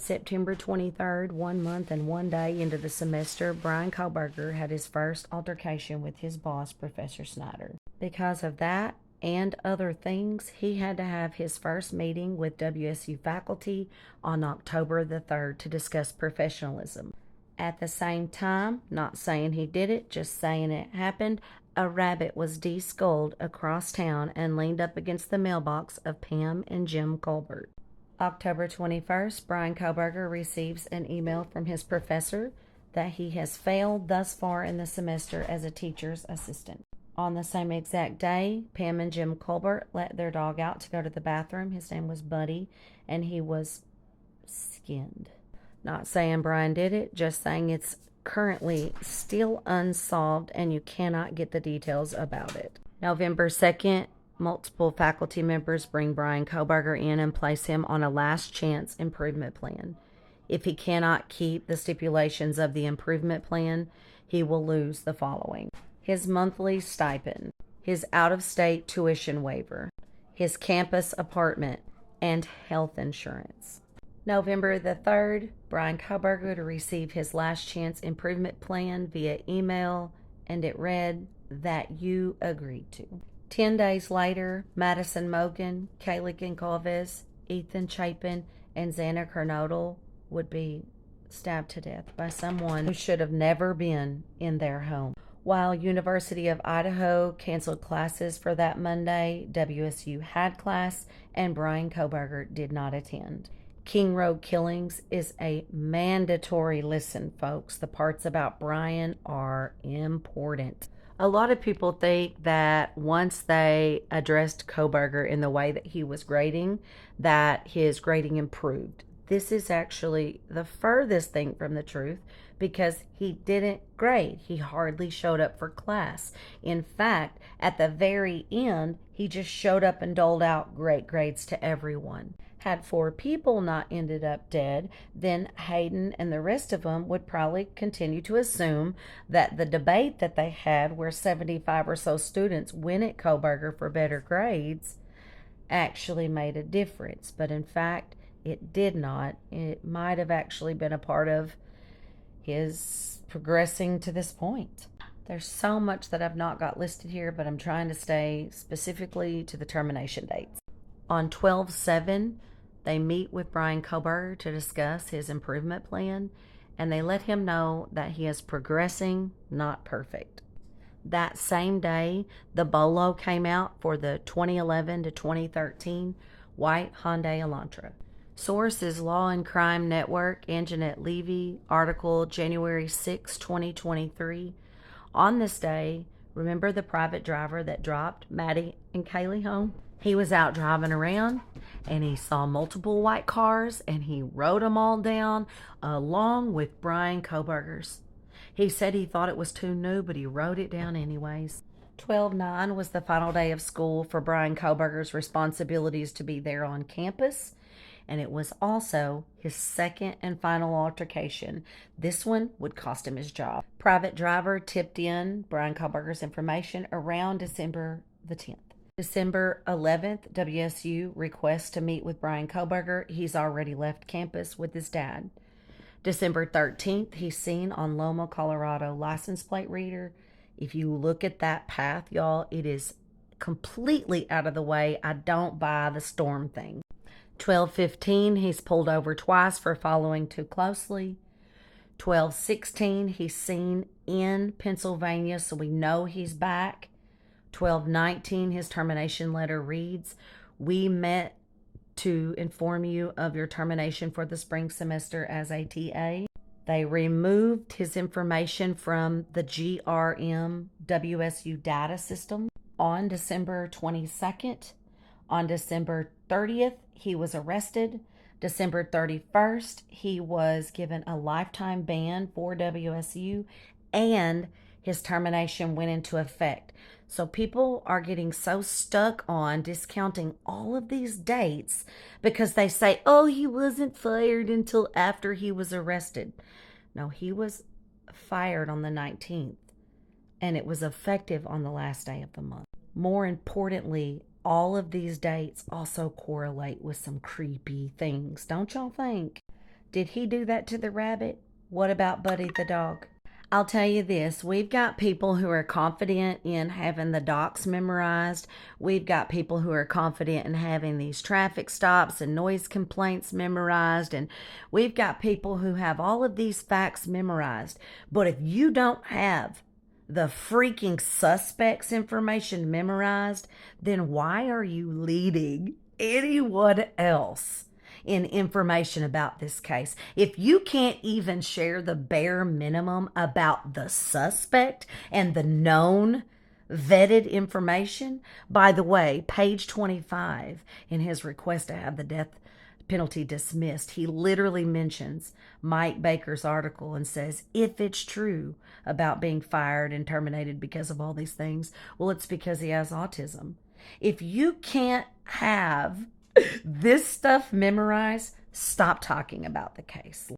September 23rd, 1 month and 1 day into the semester, Bryan Kohberger had his first altercation with his boss, Professor Snyder. Because of that and other things, he had to have his first meeting with WSU faculty on October the 3rd to discuss professionalism. At the same time, not saying he did it, just saying it happened, a rabbit was de-skulled across town and leaned up against the mailbox of Pam and Jim Colbert. October 21st, Bryan Kohberger receives an email from his professor that he has failed thus far in the semester as a teacher's assistant. On the same exact day, Pam and Jim Colbert let their dog out to go to the bathroom. His name was Buddy, and he was skinned. Not saying Bryan did it, just saying it's currently still unsolved and you cannot get the details about it. November 2nd, multiple faculty members bring Bryan Kohberger in and place him on a last chance improvement plan. If he cannot keep the stipulations of the improvement plan, he will lose the following: his monthly stipend, his out-of-state tuition waiver, his campus apartment, and health insurance. November the 3rd, Bryan Kohberger to receive his last chance improvement plan via email, and it read that you agreed to. 10 days later, Madison Mogan, Kaylee Goncalves, Ethan Chapin, and Xana Kernodle would be stabbed to death by someone who should have never been in their home. While University of Idaho canceled classes for that Monday, WSU had class, and Bryan Kohberger did not attend. King Road Killings is a mandatory listen, folks. The parts about Bryan are important. A lot of people think that once they addressed Kohberger in the way that he was grading, that his grading improved. This is actually the furthest thing from the truth, because he didn't grade. He hardly showed up for class. In fact, at the very end, he just showed up and doled out great grades to everyone. Had 4 people not ended up dead, then Hayden and the rest of them would probably continue to assume that the debate that they had, where 75 or so students went at Kohberger for better grades, actually made a difference. But in fact, it did not. It might have actually been a part of his progressing to this point. There's so much that I've not got listed here, but I'm trying to stay specifically to the termination dates. On 12/7, they meet with Bryan Kohberger to discuss his improvement plan, and they let him know that he is progressing, not perfect. That same day, the BOLO came out for the 2011 to 2013 white Hyundai Elantra. Source is Law and Crime Network, Anjanette Levy, article January 6, 2023. On this day, remember the private driver that dropped Maddie and Kaylee home? He was out driving around and he saw multiple white cars and he wrote them all down along with Bryan Kohberger's. He said he thought it was too new, but he wrote it down anyways. 12/9 was the final day of school for Bryan Kohberger's responsibilities to be there on campus, and it was also his second and final altercation. This one would cost him his job. Private driver tipped in Bryan Kohberger's information around December the 10th. December 11th, WSU requests to meet with Bryan Kohberger. He's already left campus with his dad. December 13th, he's seen on Loma, Colorado license plate reader. If you look at that path, y'all, it is completely out of the way. I don't buy the storm thing. 12/15, he's pulled over twice for following too closely. 12/16, he's seen in Pennsylvania, so we know he's back. 12/19, his termination letter reads, "We met to inform you of your termination for the spring semester as a TA." They removed his information from the GRM WSU data system on December 22nd. On December 30th, he was arrested. December 31st, he was given a lifetime ban for WSU, and his termination went into effect. So people are getting so stuck on discounting all of these dates because they say, oh, he wasn't fired until after he was arrested. No, he was fired on the 19th, and it was effective on the last day of the month. More importantly, all of these dates also correlate with some creepy things, don't y'all think? Did he do that to the rabbit? What about Buddy the dog? I'll tell you this, we've got people who are confident in having the docs memorized. We've got people who are confident in having these traffic stops and noise complaints memorized. And we've got people who have all of these facts memorized. But if you don't have the freaking suspect's information memorized, then why are you leading anyone else in information about this case? If you can't even share the bare minimum about the suspect and the known vetted information. By the way, page 25 in his request to have the death penalty dismissed, he literally mentions Mike Baker's article and says, if it's true about being fired and terminated because of all these things, well, it's because he has autism. If you can't have this stuff memorized, stop talking about the case.